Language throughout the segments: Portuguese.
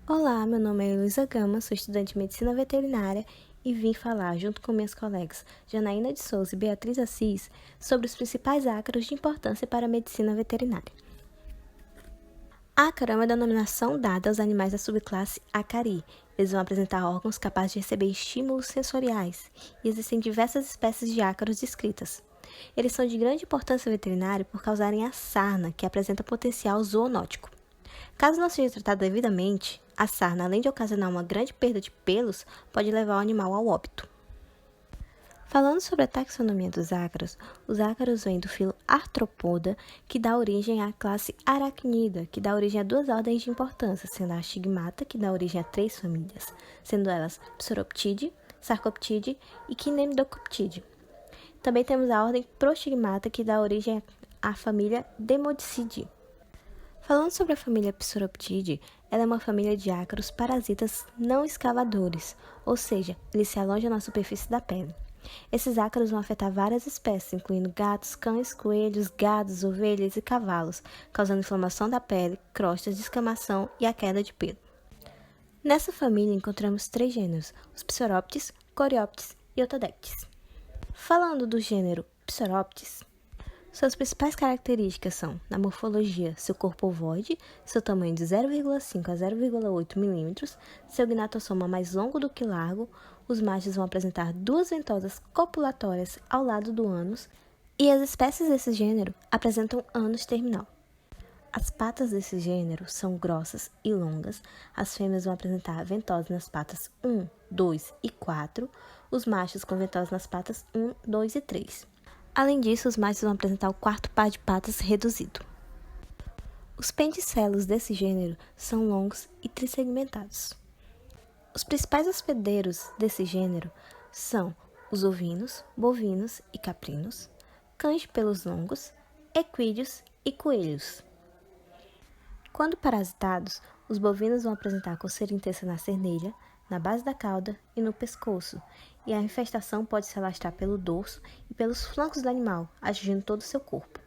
Olá, meu nome é Heloísa Gama, sou estudante de Medicina Veterinária e vim falar, junto com minhas colegas Janaína de Souza e Beatriz Assis, sobre os principais ácaros de importância para a medicina veterinária. Ácaro é uma denominação dada aos animais da subclasse Acari. Eles vão apresentar órgãos capazes de receber estímulos sensoriais, e existem diversas espécies de ácaros descritas. Eles são de grande importância veterinária por causarem a sarna, que apresenta potencial zoonótico. Caso não seja tratado devidamente, a sarna, além de ocasionar uma grande perda de pelos, pode levar o animal ao óbito. Falando sobre a taxonomia dos ácaros, os ácaros vêm do filo Arthropoda, que dá origem à classe Arachnida, que dá origem a duas ordens de importância, sendo a Stigmata, que dá origem a 3 famílias, sendo elas Psoroptide, Sarcoptide e Kinemidocoptide. Também temos a ordem Prostigmata, que dá origem à família Demodicidae. Falando sobre a família Psoroptide, ela é uma família de ácaros parasitas não escavadores, ou seja, eles se alojam na superfície da pele. Esses ácaros vão afetar várias espécies, incluindo gatos, cães, coelhos, gados, ovelhas e cavalos, causando inflamação da pele, crostas, descamação e a queda de pelo. Nessa família encontramos 3 gêneros, os Psoroptes, Coreoptes e Otodectes. Falando do gênero Psoroptes, suas principais características são, na morfologia, seu corpo ovoide, seu tamanho de 0,5 a 0,8 mm, seu gnatossoma mais longo do que largo, os machos vão apresentar 2 ventosas copulatórias ao lado do ânus, e as espécies desse gênero apresentam ânus terminal. As patas desse gênero são grossas e longas, as fêmeas vão apresentar ventosas nas patas 1, 2 e 4, os machos com ventosas nas patas 1, 2 e 3. Além disso, os machos vão apresentar o 4º par de patas reduzido. Os pedicelos desse gênero são longos e trissegmentados. Os principais hospedeiros desse gênero são os ovinos, bovinos e caprinos, cães de pelos longos, equídeos e coelhos. Quando parasitados, os bovinos vão apresentar coceira intensa na cernelha, na base da cauda e no pescoço, e a infestação pode se alastrar pelo dorso e pelos flancos do animal, atingindo todo o seu corpo.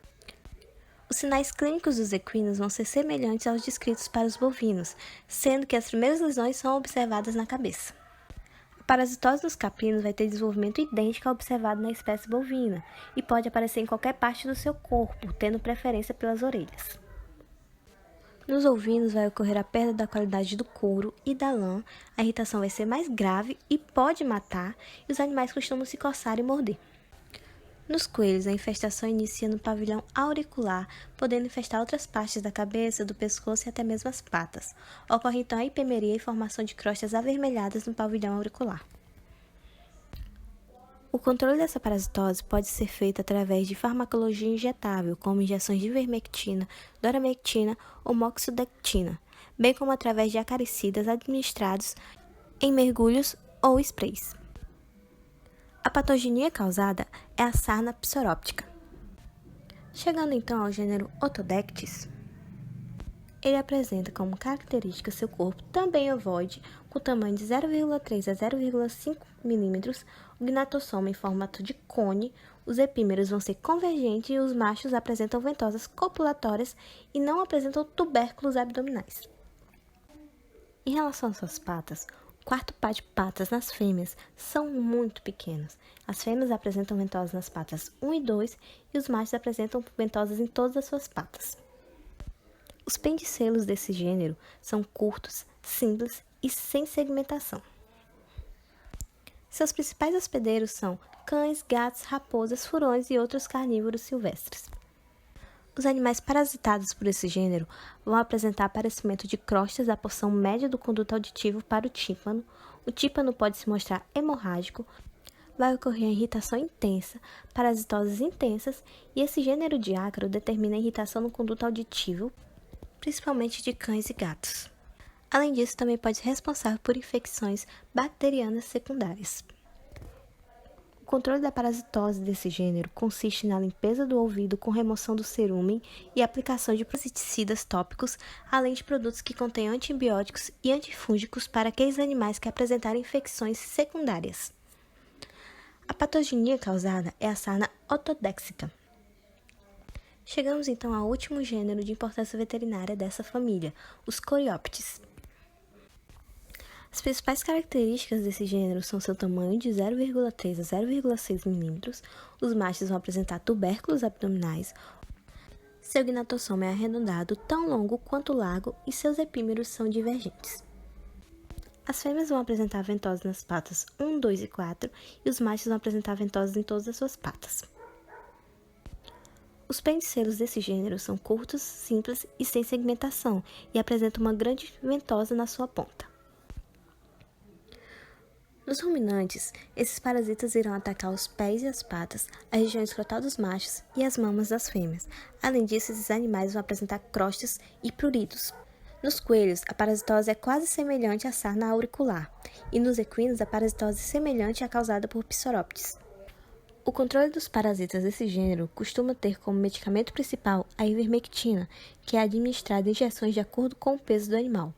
Os sinais clínicos dos equinos vão ser semelhantes aos descritos para os bovinos, sendo que as primeiras lesões são observadas na cabeça. A parasitose dos caprinos vai ter desenvolvimento idêntico ao observado na espécie bovina e pode aparecer em qualquer parte do seu corpo, tendo preferência pelas orelhas. Nos ovinos vai ocorrer a perda da qualidade do couro e da lã, a irritação vai ser mais grave e pode matar, e os animais costumam se coçar e morder. Nos coelhos, a infestação inicia no pavilhão auricular, podendo infestar outras partes da cabeça, do pescoço e até mesmo as patas. Ocorre então a hipemeria e formação de crostas avermelhadas no pavilhão auricular. O controle dessa parasitose pode ser feito através de farmacologia injetável, como injeções de ivermectina, doramectina ou moxidectina, bem como através de acaricidas administrados em mergulhos ou sprays. A patogenia causada é a sarna psoróptica. Chegando então ao gênero Otodectes, ele apresenta como característica seu corpo também ovoide, com tamanho de 0,3 a 0,5 mm, o gnatossoma em formato de cone, os epímeros vão ser convergentes e os machos apresentam ventosas copulatórias e não apresentam tubérculos abdominais. Em relação às suas patas, o 4º par de patas nas fêmeas são muito pequenos. As fêmeas apresentam ventosas nas patas 1 e 2 e os machos apresentam ventosas em todas as suas patas. Os pedicelos desse gênero são curtos, simples e sem segmentação. Seus principais hospedeiros são cães, gatos, raposas, furões e outros carnívoros silvestres. Os animais parasitados por esse gênero vão apresentar aparecimento de crostas da porção média do conduto auditivo para o tímpano pode se mostrar hemorrágico, vai ocorrer a irritação intensa, parasitoses intensas e esse gênero de ácaro determina a irritação no conduto auditivo, principalmente de cães e gatos. Além disso, também pode ser responsável por infecções bacterianas secundárias. O controle da parasitose desse gênero consiste na limpeza do ouvido com remoção do cerúmen e aplicação de parasiticidas tópicos, além de produtos que contêm antibióticos e antifúngicos para aqueles animais que apresentarem infecções secundárias. A patogenia causada é a sarna otodéxica. Chegamos então ao último gênero de importância veterinária dessa família, os Coreoptes. As principais características desse gênero são seu tamanho de 0,3 a 0,6 milímetros, os machos vão apresentar tubérculos abdominais, seu gnatossoma é arredondado, tão longo quanto largo, e seus epímeros são divergentes. As fêmeas vão apresentar ventosas nas patas 1, 2 e 4, e os machos vão apresentar ventosas em todas as suas patas. Os penicelos desse gênero são curtos, simples e sem segmentação, e apresentam uma grande ventosa na sua ponta. Nos ruminantes, esses parasitas irão atacar os pés e as patas, a região escrotal dos machos e as mamas das fêmeas. Além disso, esses animais vão apresentar crostas e pruridos. Nos coelhos, a parasitose é quase semelhante à sarna auricular, e nos equinos, a parasitose é semelhante à causada por Psoroptes. O controle dos parasitas desse gênero costuma ter como medicamento principal a ivermectina, que é administrada em injeções de acordo com o peso do animal.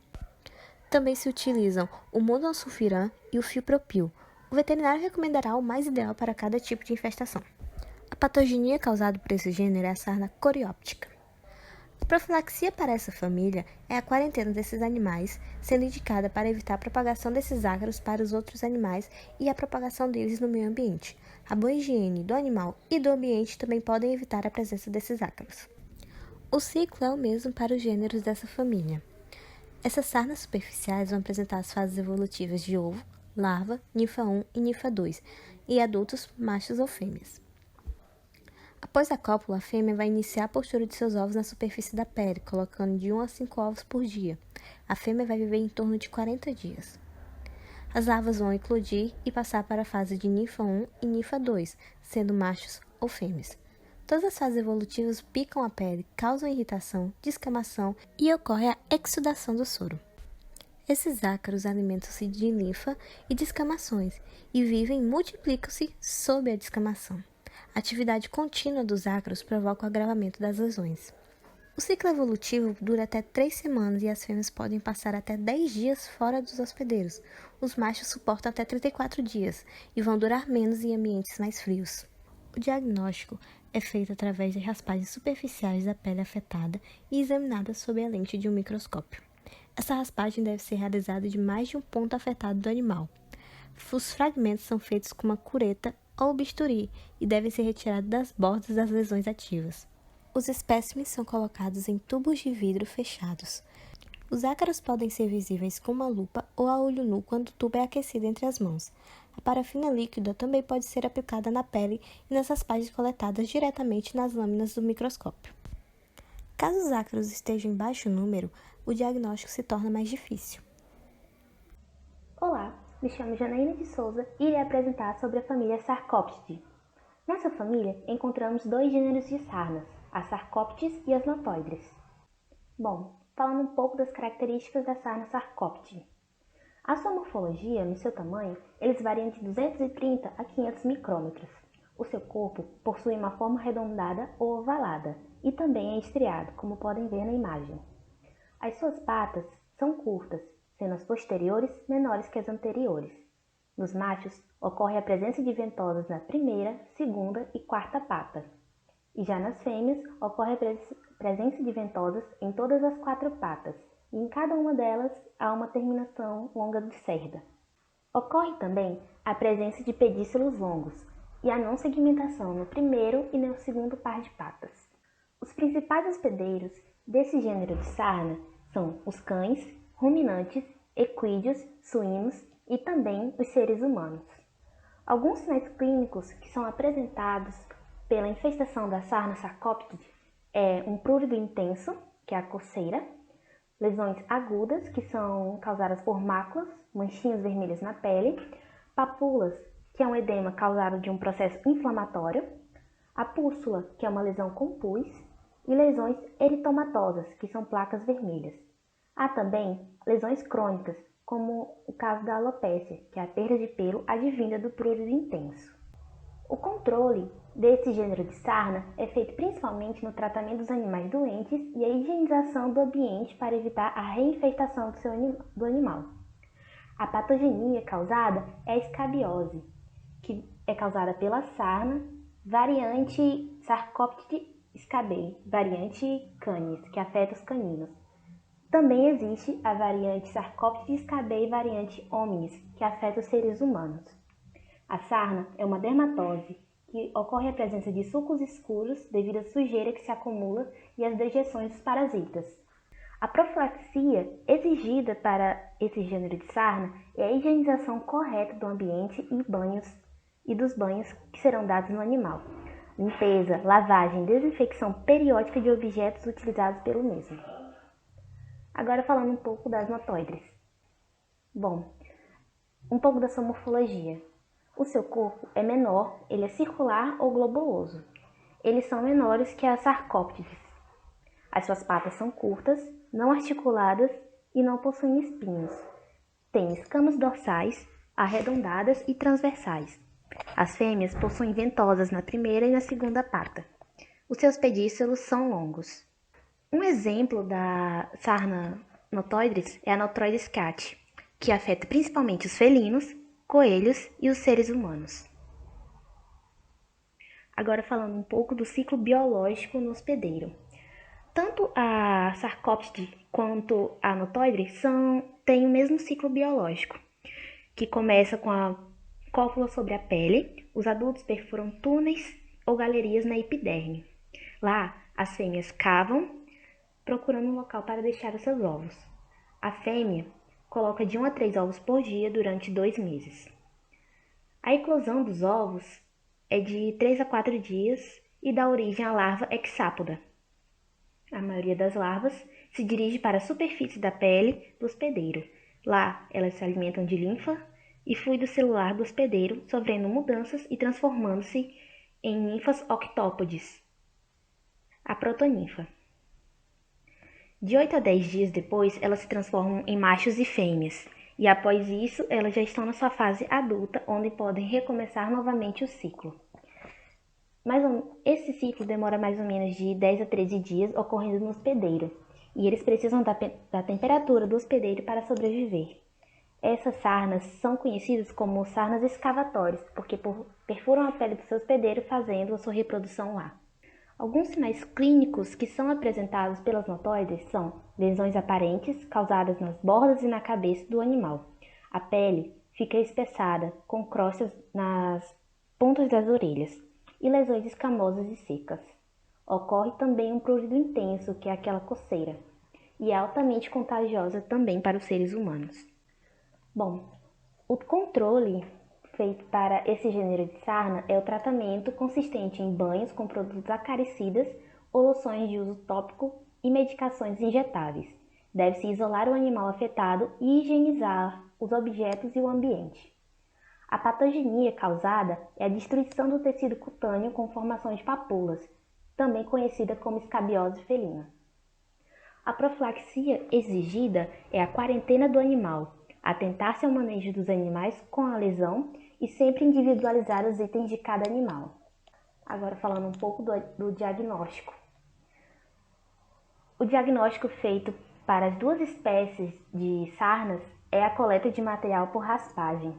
Também se utilizam o mononsulfiram e o fipropil. O veterinário recomendará o mais ideal para cada tipo de infestação. A patogenia causada por esse gênero é a sarna corióptica. A profilaxia para essa família é a quarentena desses animais, sendo indicada para evitar a propagação desses ácaros para os outros animais e a propagação deles no meio ambiente. A boa higiene do animal e do ambiente também podem evitar a presença desses ácaros. O ciclo é o mesmo para os gêneros dessa família. Essas sarnas superficiais vão apresentar as fases evolutivas de ovo, larva, ninfa 1 e ninfa 2, e adultos, machos ou fêmeas. Após a cópula, a fêmea vai iniciar a postura de seus ovos na superfície da pele, colocando de 1 a 5 ovos por dia. A fêmea vai viver em torno de 40 dias. As larvas vão eclodir e passar para a fase de ninfa 1 e ninfa 2, sendo machos ou fêmeas. Todas as fases evolutivas picam a pele, causam irritação, descamação e ocorre a exsudação do soro. Esses ácaros alimentam-se de linfa e descamações e vivem e multiplicam-se sob a descamação. A atividade contínua dos ácaros provoca o agravamento das lesões. O ciclo evolutivo dura até 3 semanas e as fêmeas podem passar até 10 dias fora dos hospedeiros. Os machos suportam até 34 dias e vão durar menos em ambientes mais frios. O diagnóstico é feito através de raspagens superficiais da pele afetada e examinada sob a lente de um microscópio. Essa raspagem deve ser realizada de mais de um ponto afetado do animal. Os fragmentos são feitos com uma cureta ou bisturi e devem ser retirados das bordas das lesões ativas. Os espécimes são colocados em tubos de vidro fechados. Os ácaros podem ser visíveis com uma lupa ou a olho nu quando o tubo é aquecido entre as mãos. A parafina líquida também pode ser aplicada na pele e nas raspagens coletadas diretamente nas lâminas do microscópio. Caso os ácaros estejam em baixo número, o diagnóstico se torna mais difícil. Olá, me chamo Janaína de Souza e irei apresentar sobre a família Sarcoptidae. Nessa família, encontramos 2 gêneros de sarnas, as Sarcoptes e as Notoides. Bom, falando um pouco das características da sarna Sarcoptidae. A sua morfologia, no seu tamanho, eles variam de 230 a 500 micrômetros. O seu corpo possui uma forma arredondada ou ovalada e também é estriado, como podem ver na imagem. As suas patas são curtas, sendo as posteriores menores que as anteriores. Nos machos, ocorre a presença de ventosas na primeira, segunda e quarta pata. E já nas fêmeas, ocorre a presença de ventosas em todas as 4 patas, e em cada uma delas há uma terminação longa de cerda. Ocorre também a presença de pedícelos longos e a não segmentação no primeiro e no segundo par de patas. Os principais hospedeiros desse gênero de sarna são os cães, ruminantes, equídeos, suínos e também os seres humanos. Alguns sinais clínicos que são apresentados pela infestação da sarna Sarcoptidae é um prurido intenso, que é a coceira, lesões agudas, que são causadas por máculas, manchinhas vermelhas na pele, papulas, que é um edema causado de um processo inflamatório, a pústula, que é uma lesão com pus, e lesões eritomatosas, que são placas vermelhas. Há também lesões crônicas, como o caso da alopécia, que é a perda de pelo advinda do prurido intenso. O controle desse gênero de sarna é feito principalmente no tratamento dos animais doentes e a higienização do ambiente para evitar a reinfestação do animal. A patogenia causada é a escabiose, que é causada pela sarna, variante Sarcoptidae scabiei, variante canis, que afeta os caninos. Também existe a variante Sarcoptes cabei variante hominis, que afeta os seres humanos. A sarna é uma dermatose que ocorre a presença de sucos escuros devido à sujeira que se acumula e às dejeções dos parasitas. A profilaxia exigida para esse gênero de sarna é a higienização correta do ambiente e dos banhos que serão dados no animal. Limpeza, lavagem, desinfecção periódica de objetos utilizados pelo mesmo. Agora falando um pouco das notóides. Bom, um pouco da sua morfologia. O seu corpo é menor, ele é circular ou globuloso. Eles são menores que as sarcóptides. As suas patas são curtas, não articuladas e não possuem espinhos. Tem escamas dorsais, arredondadas e transversais. As fêmeas possuem ventosas na primeira e na segunda pata. Os seus pedícelos são longos. Um exemplo da sarna notoides é a Notoides cat, que afeta principalmente os felinos, coelhos e os seres humanos. Agora falando um pouco do ciclo biológico no hospedeiro. Tanto a Sarcóptide quanto a Notoide têm o mesmo ciclo biológico, que começa com a cópula sobre a pele. Os adultos perfuram túneis ou galerias na epiderme. Lá, as fêmeas cavam, procurando um local para deixar os seus ovos. A fêmea coloca de 1 a 3 ovos por dia durante 2 meses. A eclosão dos ovos é de 3 a 4 dias e dá origem à larva hexápoda. A maioria das larvas se dirige para a superfície da pele do hospedeiro. Lá, elas se alimentam de linfa e fluido celular do hospedeiro, sofrendo mudanças e transformando-se em ninfas octópodes. A protoninfa. De 8 a 10 dias depois, elas se transformam em machos e fêmeas, e após isso, elas já estão na sua fase adulta, onde podem recomeçar novamente o ciclo. Esse ciclo demora mais ou menos de 10 a 13 dias, ocorrendo no hospedeiro, e eles precisam da temperatura do hospedeiro para sobreviver. Essas sarnas são conhecidas como sarnas escavatórias, porque perfuram a pele do seu hospedeiro fazendo a sua reprodução lá. Alguns sinais clínicos que são apresentados pelas notóides são lesões aparentes causadas nas bordas e na cabeça do animal. A pele fica espessada, com crostas nas pontas das orelhas e lesões escamosas e secas. Ocorre também um prurido intenso, que é aquela coceira, e é altamente contagiosa também para os seres humanos. Bom, o controle feito para esse gênero de sarna é o tratamento consistente em banhos com produtos acaricidas ou loções de uso tópico e medicações injetáveis. Deve-se isolar o animal afetado e higienizar os objetos e o ambiente. A patogenia causada é a destruição do tecido cutâneo com formação de papúlas, também conhecida como escabiose felina. A profilaxia exigida é a quarentena do animal, atentar-se ao manejo dos animais com a lesão e sempre individualizar os itens de cada animal. Agora falando um pouco do diagnóstico. O diagnóstico feito para as duas espécies de sarnas é a coleta de material por raspagem.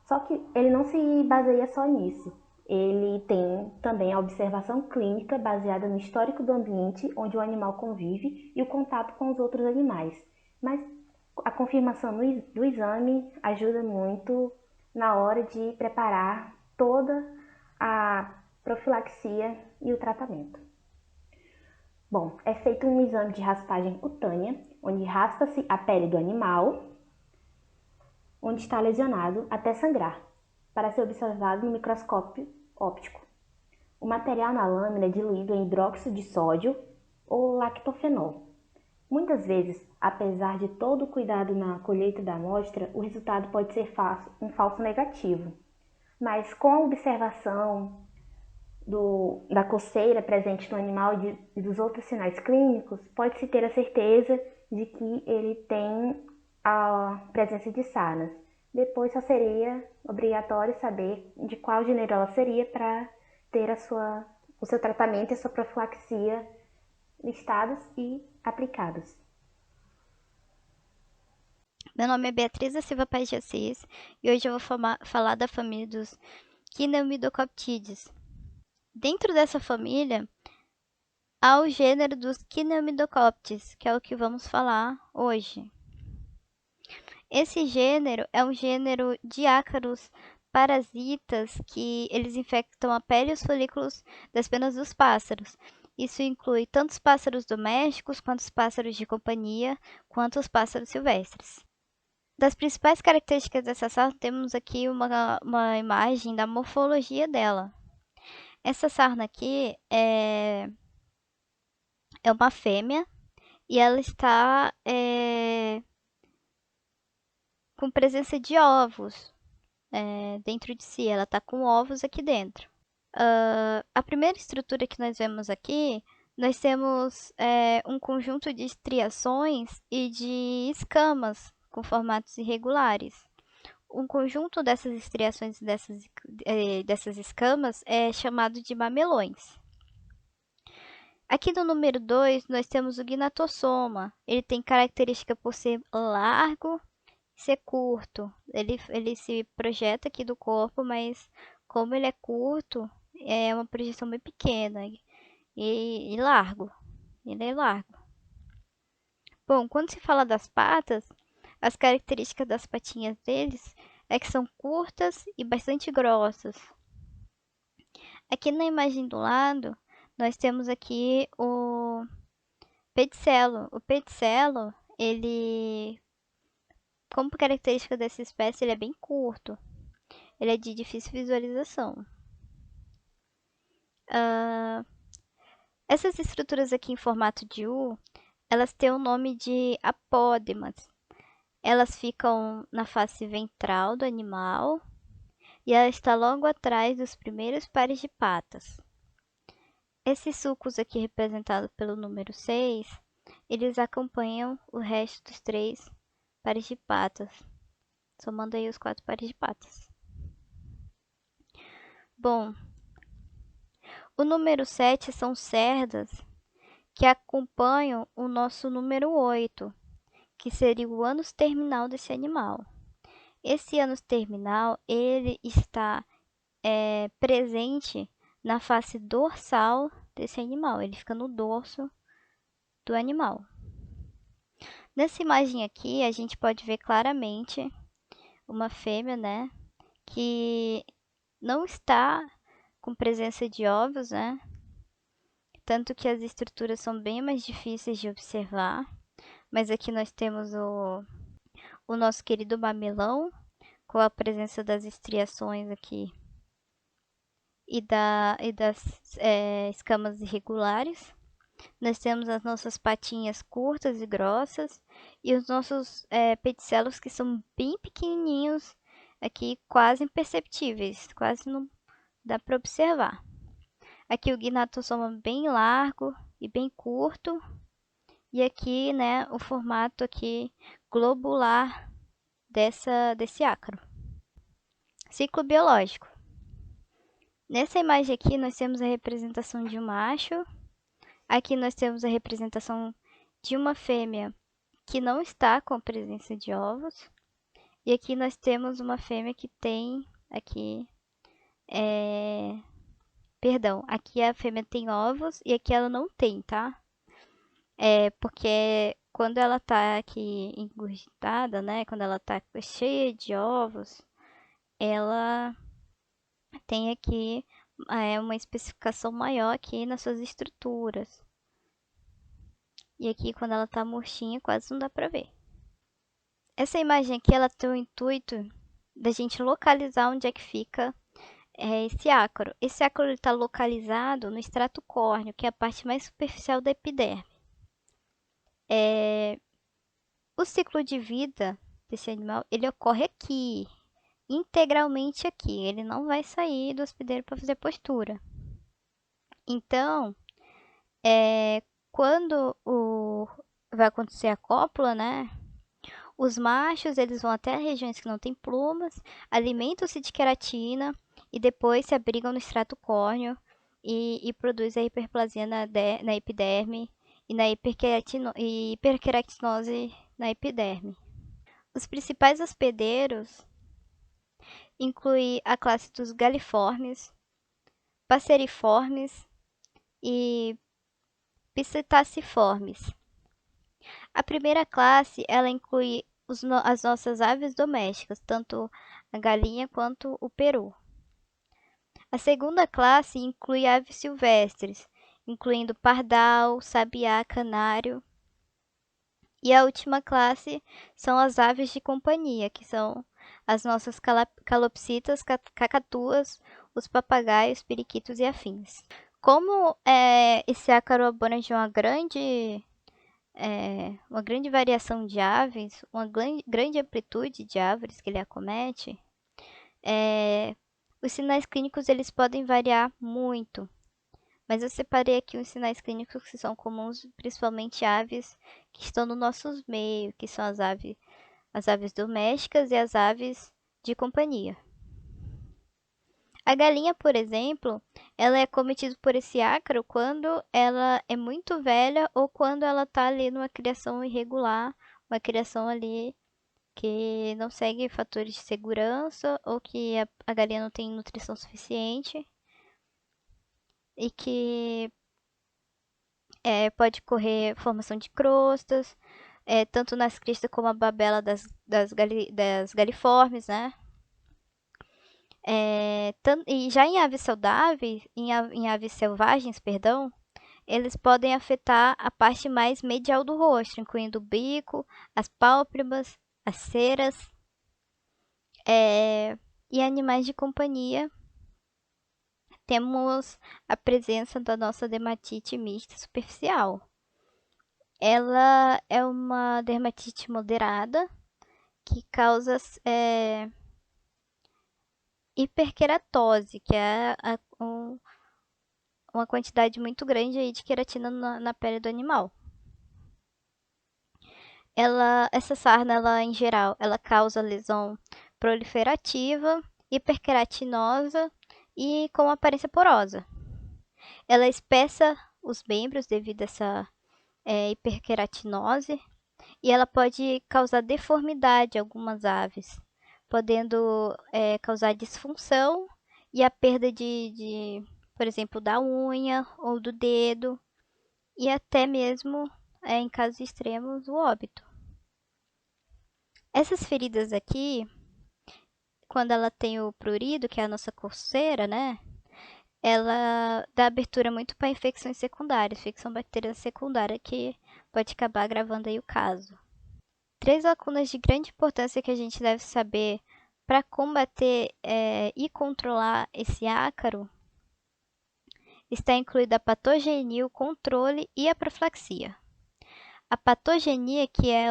Só que ele não se baseia só nisso. Ele tem também a observação clínica baseada no histórico do ambiente onde o animal convive e o contato com os outros animais. Mas a confirmação do exame ajuda muito na hora de preparar toda a profilaxia e o tratamento. Bom, é feito um exame de raspagem cutânea, onde raspa-se a pele do animal, onde está lesionado, até sangrar, para ser observado no microscópio óptico. O material na lâmina é diluído em hidróxido de sódio ou lactofenol. Muitas vezes, apesar de todo o cuidado na colheita da amostra, o resultado pode ser um falso negativo. Mas com a observação da coceira presente no animal e dos outros sinais clínicos, pode-se ter a certeza de que ele tem a presença de sarnas. Depois só seria obrigatório saber de qual gênero ela seria para ter o seu tratamento e a sua profilaxia listados e aplicados. Meu nome é Beatriz da Silva Paz de Assis e hoje eu vou falar da família dos Cnidomycoptides. Dentro dessa família, ao gênero dos Kinemidocoptes, que é o que vamos falar hoje. Esse gênero é um gênero de ácaros parasitas que eles infectam a pele e os folículos das penas dos pássaros. Isso inclui tanto os pássaros domésticos, quanto os pássaros de companhia, quanto os pássaros silvestres. Das principais características dessa sarna, temos aqui uma imagem da morfologia dela. Essa sarna aqui é uma fêmea e ela está com presença de ovos dentro de si. Ela está com ovos aqui dentro. A primeira estrutura que nós vemos aqui, nós temos um conjunto de estriações e de escamas com formatos irregulares. Um conjunto dessas estriações e dessas escamas é chamado de mamelões. Aqui no número 2, nós temos o gnatossoma. Ele tem característica por ser largo e ser curto. Ele se projeta aqui do corpo, mas como ele é curto, é uma projeção bem pequena e largo. Ele é largo. Bom, quando se fala das patas, as características das patinhas deles é que são curtas e bastante grossas. Aqui na imagem do lado, nós temos aqui o pedicelo. O pedicelo, ele, como característica dessa espécie, ele é bem curto. Ele é de difícil visualização. Essas estruturas aqui em formato de U, elas têm o nome de apódemas. Elas ficam na face ventral do animal e ela está logo atrás dos primeiros pares de patas. Esses sulcos aqui representados pelo número 6, eles acompanham o resto dos 3 pares de patas, somando aí os 4 pares de patas. Bom, o número 7 são cerdas que acompanham o nosso número 8, que seria o ânus terminal desse animal. Esse ânus terminal, ele está presente na face dorsal desse animal. Ele fica no dorso do animal. Nessa imagem aqui, a gente pode ver claramente uma fêmea, né, que não está com presença de ovos, né, tanto que as estruturas são bem mais difíceis de observar. Mas aqui nós temos o nosso querido mamelão, com a presença das estriações aqui e das escamas irregulares. Nós temos as nossas patinhas curtas e grossas e os nossos pedicelos que são bem pequenininhos, aqui quase imperceptíveis, quase não dá para observar. Aqui o gnatossoma bem largo e bem curto, e aqui, né, o formato aqui globular desse ácaro. Ciclo biológico. Nessa imagem aqui nós temos a representação de um macho. Aqui nós temos a representação de uma fêmea que não está com a presença de ovos. E aqui nós temos uma fêmea que tem aqui... Perdão, aqui a fêmea tem ovos e aqui ela não tem, tá? Porque quando ela tá aqui engurgitada, né? Quando ela tá cheia de ovos, ela tem aqui uma especificação maior aqui nas suas estruturas. E aqui quando ela tá murchinha quase não dá pra ver. Essa imagem aqui ela tem o intuito da gente localizar onde é que fica esse ácaro. Esse ácaro está localizado no extrato córneo, que é a parte mais superficial da epiderme. O ciclo de vida desse animal ele ocorre aqui, integralmente aqui. Ele não vai sair do hospedeiro para fazer postura. Então, quando vai acontecer a cópula, né? Os machos eles vão até regiões que não tem plumas, alimentam-se de queratina e depois se abrigam no extrato córneo e produz a hiperplasia na epiderme e na hiperqueratinose na epiderme. Os principais hospedeiros incluem a classe dos galiformes, passeriformes e Psittaciformes. A primeira classe, ela inclui as nossas aves domésticas, tanto a galinha quanto o peru. A segunda classe inclui aves silvestres, incluindo pardal, sabiá, canário. E a última classe são as aves de companhia, que são as nossas calopsitas, cacatuas, os papagaios, periquitos e afins. Como esse ácaro abrange uma grande variação de aves, uma grande amplitude de árvores que ele acomete, os sinais clínicos eles podem variar muito. Mas eu separei aqui os sinais clínicos que são comuns, principalmente aves que estão no nosso meio, que são as aves domésticas e as aves de companhia. A galinha, por exemplo, ela é acometida por esse ácaro quando ela é muito velha ou quando ela está ali numa criação irregular, uma criação ali que não segue fatores de segurança ou que a galinha não tem nutrição suficiente e que pode correr formação de crostas, tanto nas cristas como a babela das galiformes, né? E já em aves saudáveis, em aves selvagens, perdão, eles podem afetar a parte mais medial do rosto, incluindo o bico, as pálpebras, as ceras, e animais de companhia. Temos a presença da nossa dermatite mista superficial. Ela é uma dermatite moderada que causa hiperqueratose, que é uma quantidade muito grande aí de queratina na pele do animal. Essa sarna, em geral, ela causa lesão proliferativa, hiperqueratinosa e com aparência porosa. Ela espessa os membros devido a essa hiperqueratinose e ela pode causar deformidade em algumas aves, podendo causar disfunção e a perda por exemplo, da unha ou do dedo e até mesmo, em casos extremos, o óbito. Essas feridas aqui, quando ela tem o prurido, que é a nossa coceira, né? Ela dá abertura muito para infecções secundárias, infecção bacteriana secundária, que pode acabar agravando aí o caso. 3 lacunas de grande importância que a gente deve saber para combater e controlar esse ácaro está incluída a patogenia, o controle e a profilaxia. A patogenia, que é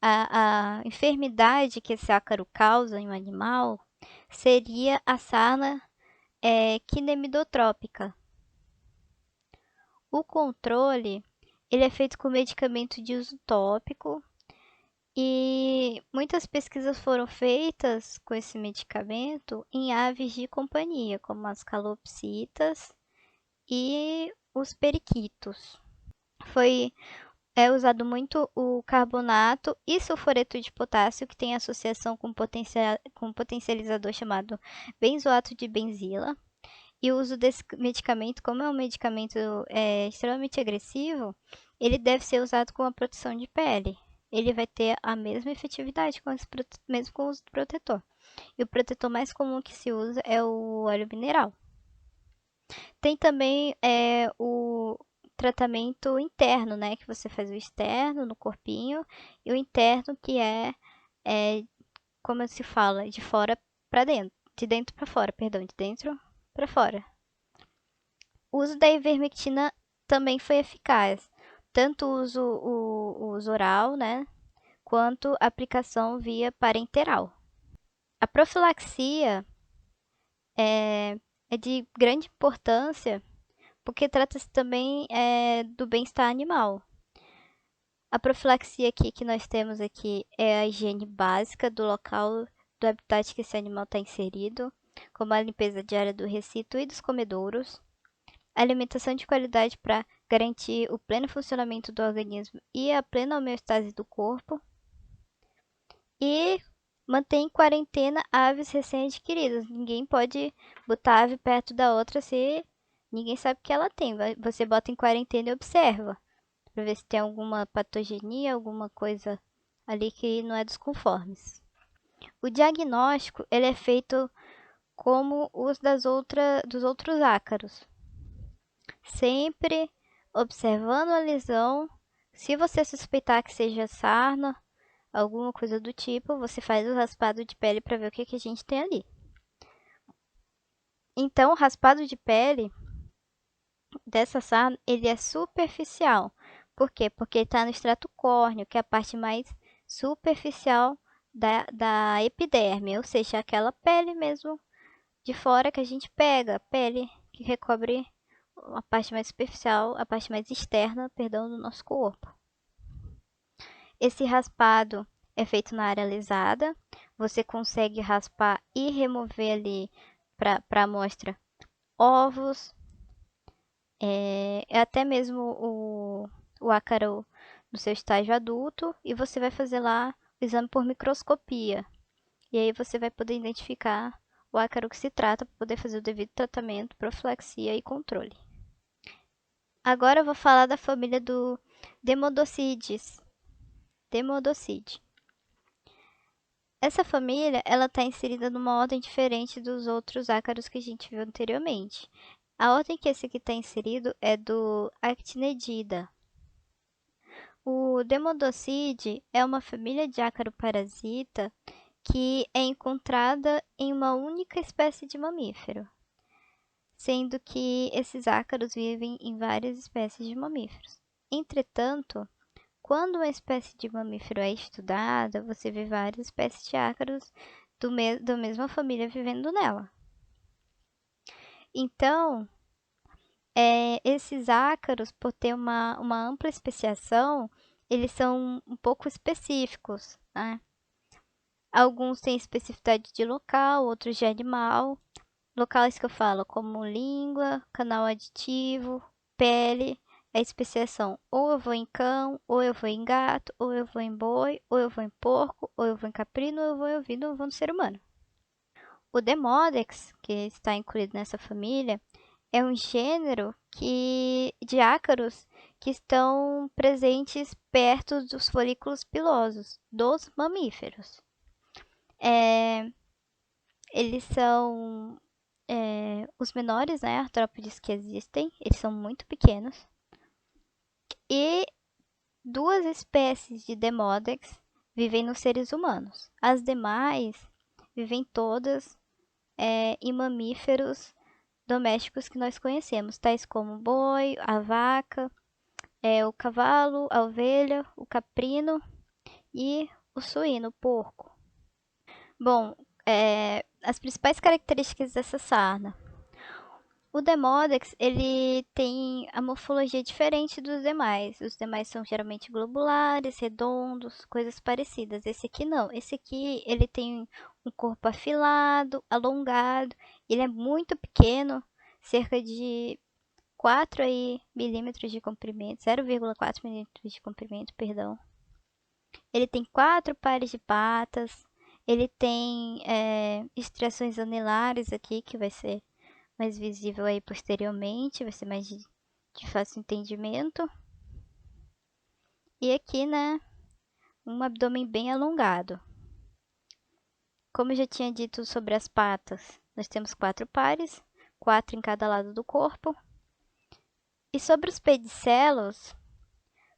a enfermidade que esse ácaro causa em um animal, seria a sarna quinemidotrópica. O controle, ele é feito com medicamento de uso tópico e muitas pesquisas foram feitas com esse medicamento em aves de companhia, como as calopsitas e os periquitos. É usado muito o carbonato e sulfureto de potássio, que tem associação com um potencializador chamado benzoato de benzila. E o uso desse medicamento, como é um medicamento extremamente agressivo, ele deve ser usado com a proteção de pele. Ele vai ter a mesma efetividade mesmo com o uso do protetor. E o protetor mais comum que se usa é o óleo mineral. Tem também o tratamento interno, né? Que você faz o externo no corpinho e o interno que como se fala, de fora para dentro. De dentro para fora, perdão, de dentro para fora. O uso da ivermectina também foi eficaz. Tanto o uso oral, né? Quanto a aplicação via parenteral. A profilaxia é de grande importância porque trata-se também do bem-estar animal. A profilaxia aqui que nós temos aqui é a higiene básica do local do habitat que esse animal está inserido, como a limpeza diária do recinto e dos comedouros, alimentação de qualidade para garantir o pleno funcionamento do organismo e a plena homeostase do corpo, e mantém em quarentena aves recém-adquiridas. Ninguém pode botar a ave perto da outra se Ninguém sabe que ela tem. Você bota em quarentena e observa, para ver se tem alguma patogenia, alguma coisa ali que não é dos conformes. O diagnóstico ele é feito como os dos outros ácaros, sempre observando a lesão. Se você suspeitar que seja sarna, alguma coisa do tipo, você faz o raspado de pele para ver o que a gente tem ali. Então, o raspado de pele dessa sarna, ele é superficial. Por quê? Porque ele está no extrato córneo, que é a parte mais superficial da epiderme, ou seja, aquela pele mesmo de fora que a gente pega, a pele que recobre a parte mais superficial, a parte mais externa, perdão, do nosso corpo. Esse raspado é feito na área alisada, você consegue raspar e remover ali para a amostra ovos, até mesmo o ácaro no seu estágio adulto, e você vai fazer lá o exame por microscopia. E aí você vai poder identificar o ácaro que se trata para poder fazer o devido tratamento, profilaxia e controle. Agora eu vou falar da família do Demodocides. Demodocide. Essa família, ela está inserida numa ordem diferente dos outros ácaros que a gente viu anteriormente. A ordem que esse aqui está inserido é do Actinidida. O Demodocide é uma família de ácaro parasita que é encontrada em uma única espécie de mamífero, sendo que esses ácaros vivem em várias espécies de mamíferos. Entretanto, quando uma espécie de mamífero é estudada, você vê várias espécies de ácaros da mesma família vivendo nela. Então, esses ácaros, por ter uma ampla especiação, eles são um pouco específicos, né? Alguns têm especificidade de local, outros de animal. Locais que eu falo, como língua, canal aditivo, pele, a especiação. Ou eu vou em cão, ou eu vou em gato, ou eu vou em boi, ou eu vou em porco, ou eu vou em caprino, ou eu vou em ovino, ou eu vou no ser humano. O Demodex, que está incluído nessa família, é um gênero de ácaros que estão presentes perto dos folículos pilosos dos mamíferos. Eles são os menores, né, artrópodes que existem, eles são muito pequenos. E duas espécies de Demodex vivem nos seres humanos. As demais vivem todas em mamíferos domésticos que nós conhecemos, tais como o boi, a vaca, o cavalo, a ovelha, o caprino e o suíno, o porco. Bom, as principais características dessa sarna. O Demodex, ele tem a morfologia diferente dos demais. Os demais são geralmente globulares, redondos, coisas parecidas. Esse aqui não. Esse aqui, ele tem um corpo afilado, alongado. Ele é muito pequeno, cerca de 4 milímetros de comprimento, 0,4 milímetros de comprimento, perdão. Ele tem 4 pares de patas. Ele tem estriações anelares aqui, que vai ser mais visível aí posteriormente, vai ser mais de fácil entendimento. E aqui, né, um abdômen bem alongado. Como eu já tinha dito sobre as patas, nós temos 4 pares, 4 em cada lado do corpo. E sobre os pedicelos,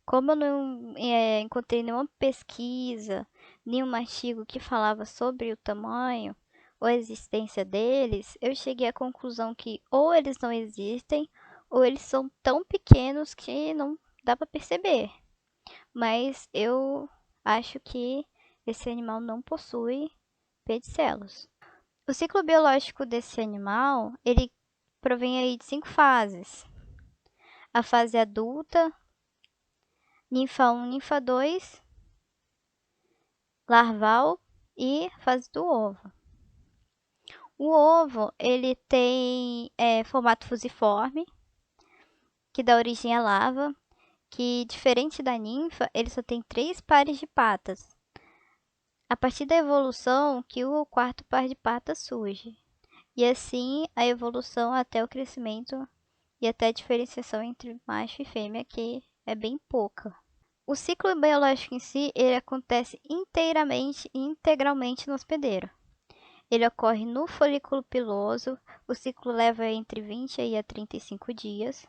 como eu não encontrei nenhuma pesquisa, nenhum artigo que falava sobre o tamanho ou a existência deles, eu cheguei à conclusão que ou eles não existem, ou eles são tão pequenos que não dá para perceber. Mas eu acho que esse animal não possui pedicelos. O ciclo biológico desse animal, ele provém aí de 5 fases. A fase adulta, ninfa 1, ninfa 2, larval e fase do ovo. O ovo, ele tem formato fusiforme, que dá origem à larva, que diferente da ninfa, ele só tem 3 pares de patas. A partir da evolução, que o quarto par de patas surge. E assim, a evolução até o crescimento e até a diferenciação entre macho e fêmea, que é bem pouca. O ciclo biológico em si, ele acontece inteiramente e integralmente no hospedeiro. Ele ocorre no folículo piloso, o ciclo leva entre 20 a 35 dias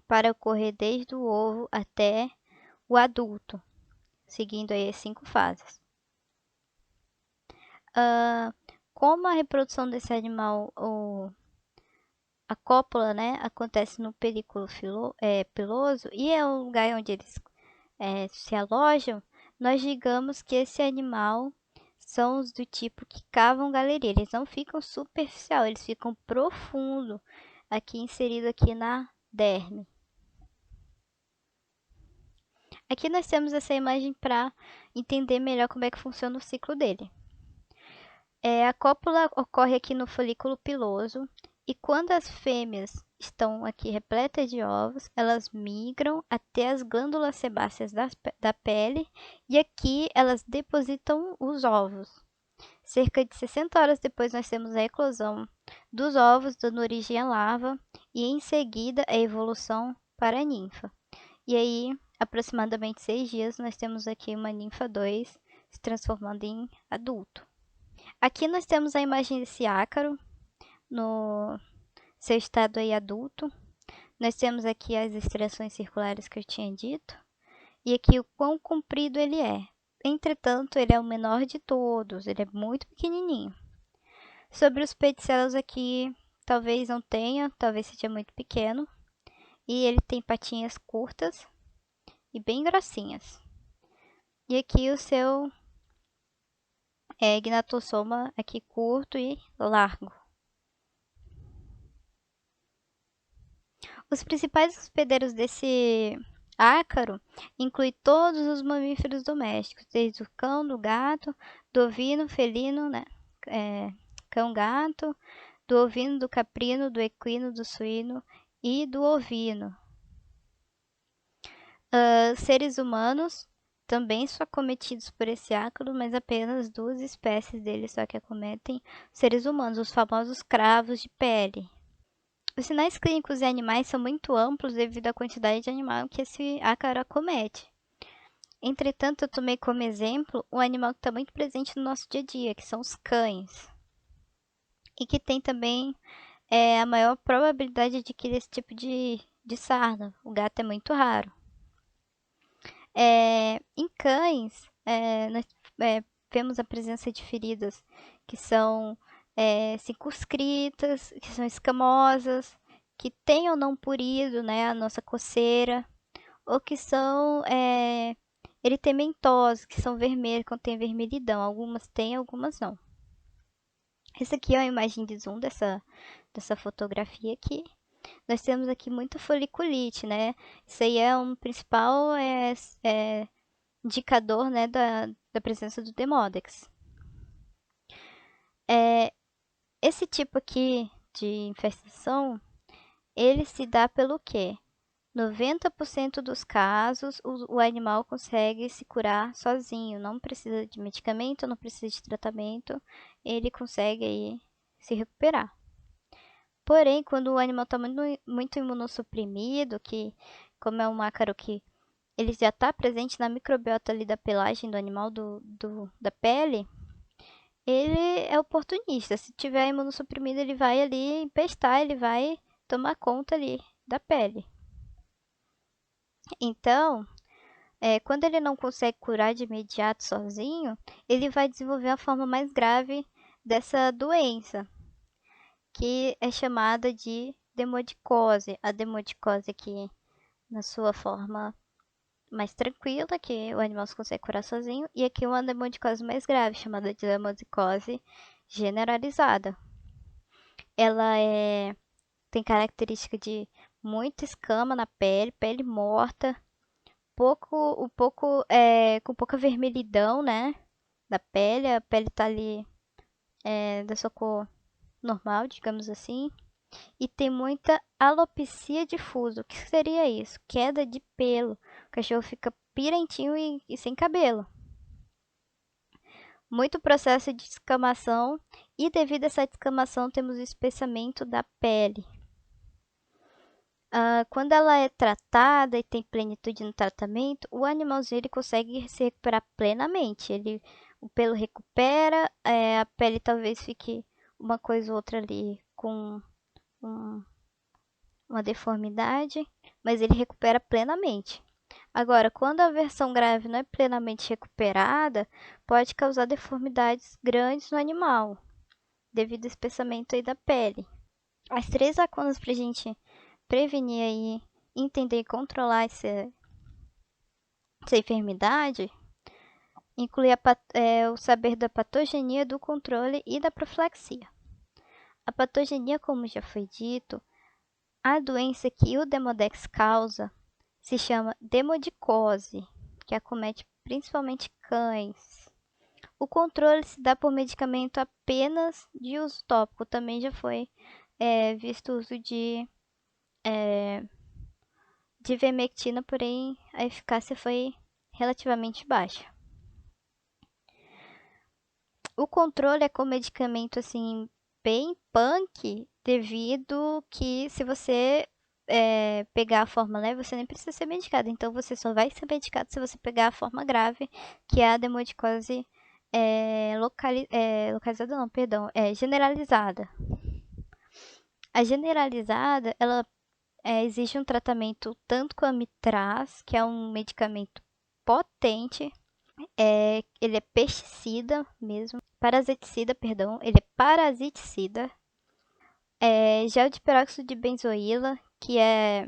para ocorrer desde o ovo até o adulto, seguindo aí as 5 fases. Como a reprodução desse animal, a cópula, né, acontece no pedículo piloso e é o lugar onde eles se alojam, nós digamos que esse animal são os do tipo que cavam galeria. Eles não ficam superficial, eles ficam profundo, aqui inserido aqui na derme. Aqui nós temos essa imagem para entender melhor como é que funciona o ciclo dele. A cópula ocorre aqui no folículo piloso e quando as fêmeas estão aqui repletas de ovos, elas migram até as glândulas sebáceas da pele e aqui elas depositam os ovos. Cerca de 60 horas depois nós temos a eclosão dos ovos, dando origem à larva e em seguida a evolução para a ninfa. E aí, aproximadamente 6 dias, nós temos aqui uma ninfa 2 se transformando em adulto. Aqui nós temos a imagem desse ácaro no seu estado aí adulto. Nós temos aqui as estriações circulares que eu tinha dito. E aqui o quão comprido ele é. Entretanto, ele é o menor de todos, ele é muito pequenininho. Sobre os pedicelos aqui, talvez não tenha, talvez seja muito pequeno. E ele tem patinhas curtas e bem grossinhas. E aqui o seu gnatossoma aqui curto e largo. Os principais hospedeiros desse ácaro incluem todos os mamíferos domésticos, desde o cão, do gato, do ovino, felino, né? Cão-gato, do ovino, do caprino, do equino, do suíno e do ovino. Seres humanos também são acometidos por esse ácaro, mas apenas 2 espécies deles só que acometem seres humanos, os famosos cravos de pele. Os sinais clínicos em animais são muito amplos devido à quantidade de animal que esse ácaro acomete. Entretanto, eu tomei como exemplo um animal que está muito presente no nosso dia a dia, que são os cães. E que tem também a maior probabilidade de adquirir esse tipo de sarna. O gato é muito raro. Em cães, nós vemos a presença de feridas que são circunscritas, que são escamosas, que têm ou não purido, né, a nossa coceira, ou que são eritementosas, que são vermelhas, contém vermelhidão. Algumas têm, algumas não. Essa aqui é a imagem de zoom dessa fotografia aqui. Nós temos aqui muita foliculite, né? Isso aí é um principal indicador, né, da presença do Demodex. Esse tipo aqui de infestação, ele se dá pelo quê? 90% dos casos, o animal consegue se curar sozinho, não precisa de medicamento, não precisa de tratamento, ele consegue aí se recuperar. Porém, quando o animal está muito imunossuprimido, que como é um ácaro que ele já está presente na microbiota ali da pelagem do animal, da pele, ele é oportunista. Se tiver imunossuprimido, ele vai ali empestar, ele vai tomar conta ali da pele. Então, quando ele não consegue curar de imediato sozinho, ele vai desenvolver a forma mais grave dessa doença, que é chamada de demodicose. A demodicose aqui na sua forma mais tranquila, que o animal se consegue curar sozinho, e aqui uma demodicose mais grave, chamada de demodicose generalizada. Ela tem característica de muita escama na pele, pele morta, com pouca vermelhidão, né, da pele. A pele tá ali da sua cor normal, digamos assim. E tem muita alopecia difusa. O que seria isso? Queda de pelo. O cachorro fica pirentinho e sem cabelo. Muito processo de descamação. E devido a essa descamação, temos o espessamento da pele. Quando ela é tratada e tem plenitude no tratamento, o animalzinho ele consegue se recuperar plenamente. O pelo recupera, a pele talvez fique uma coisa ou outra ali com um- uma deformidade, mas ele recupera plenamente. Agora, quando a versão grave não é plenamente recuperada, pode causar deformidades grandes no animal, devido ao espessamento aí da pele. As três lacunas para a gente prevenir aí, entender e controlar essa enfermidade, inclui o saber da patogenia, do controle e da profilaxia. A patogenia, como já foi dito, a doença que o Demodex causa se chama demodicose, que acomete principalmente cães. O controle se dá por medicamento apenas de uso tópico. Também já foi visto o uso de ivermectina, porém a eficácia foi relativamente baixa. O controle é com medicamento assim bem punk, devido que se você pegar a forma leve, você nem precisa ser medicado. Então você só vai ser medicado se você pegar a forma grave, que é a demodicose localizada, não, perdão, generalizada. A generalizada, ela exige um tratamento tanto com a mitraz, que é um medicamento potente, ele é pesticida mesmo, parasiticida, perdão, ele é parasiticida. Gel de peróxido de benzoíla, que é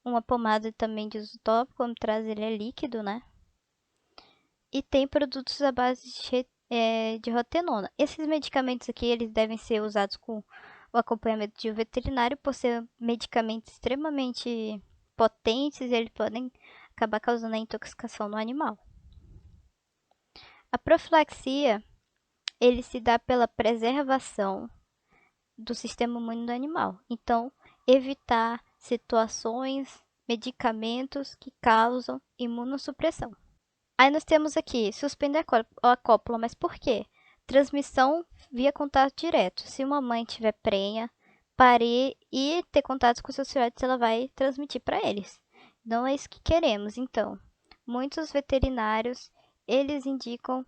uma pomada também de uso tópico, como traz ele é líquido, né? E tem produtos à base de rotenona. Esses medicamentos aqui, eles devem ser usados com o acompanhamento de um veterinário, por ser medicamentos extremamente potentes, eles podem acabar causando a intoxicação no animal. A profilaxia, ele se dá pela preservação do sistema imune do animal. Então, evitar situações, medicamentos que causam imunossupressão. Aí nós temos aqui, suspender a cópula, mas por quê? Transmissão via contato direto. Se uma mãe tiver prenha, parir e ter contato com seus filhotes, ela vai transmitir para eles. Não é isso que queremos, então. Muitos veterinários, eles indicam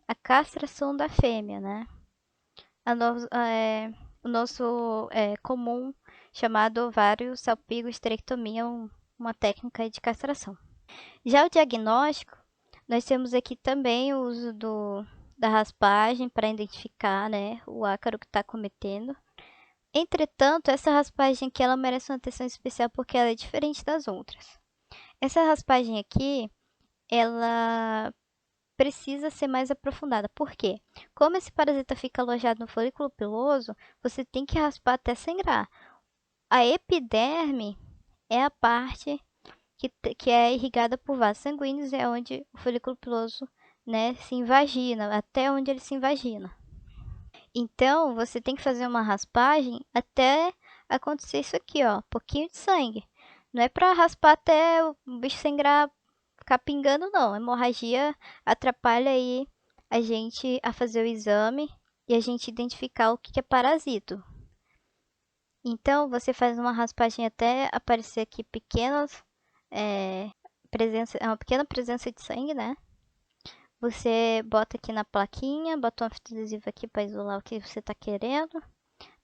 a castração da fêmea, né? O nosso comum chamado ovário salpingo-esterectomia, uma técnica de castração. Já o diagnóstico, nós temos aqui também o uso da raspagem para identificar, né, o ácaro que está cometendo. Entretanto, essa raspagem aqui ela merece uma atenção especial porque ela é diferente das outras. Essa raspagem aqui, ela precisa ser mais aprofundada. Por quê? Como esse parasita fica alojado no folículo piloso, você tem que raspar até sangrar. A epiderme é a parte que é irrigada por vasos sanguíneos, é onde o folículo piloso, né, se invagina, até onde ele se invagina. Então, você tem que fazer uma raspagem até acontecer isso aqui, ó, pouquinho de sangue. Não é para raspar até o bicho sangrar, ficar pingando, não. A hemorragia atrapalha aí a gente a fazer o exame e a gente identificar o que é parasito. Então, você faz uma raspagem até aparecer aqui pequenas uma pequena presença de sangue, né? Você bota aqui na plaquinha, bota uma fita adesiva aqui para isolar o que você tá querendo.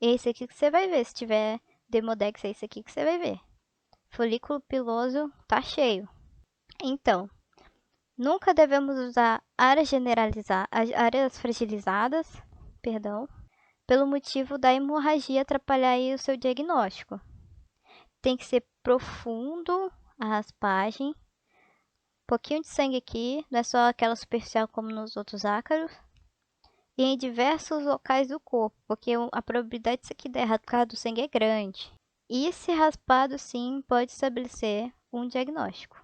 E é esse aqui que você vai ver. Se tiver Demodex, é esse aqui que você vai ver. Folículo piloso tá cheio. Então, nunca devemos usar áreas fragilizadas, perdão, pelo motivo da hemorragia atrapalhar aí o seu diagnóstico. Tem que ser profundo a raspagem, pouquinho de sangue aqui, não é só aquela superficial como nos outros ácaros. E em diversos locais do corpo, porque a probabilidade disso aqui dar errado por causa do sangue é grande. E se raspado, sim, pode estabelecer um diagnóstico.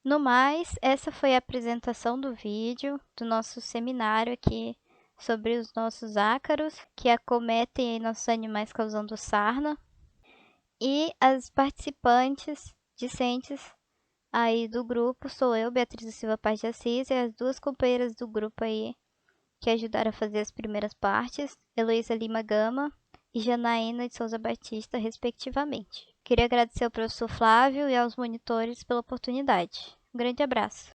No mais, essa foi a apresentação do vídeo do nosso seminário aqui sobre os nossos ácaros que acometem nossos animais causando sarna. E as participantes discentes aí do grupo sou eu, Beatriz da Silva Paz de Assis, e as duas companheiras do grupo aí que ajudaram a fazer as primeiras partes, Heloísa Lima Gama e Janaína de Souza Batista, respectivamente. Queria agradecer ao professor Flávio e aos monitores pela oportunidade. Um grande abraço.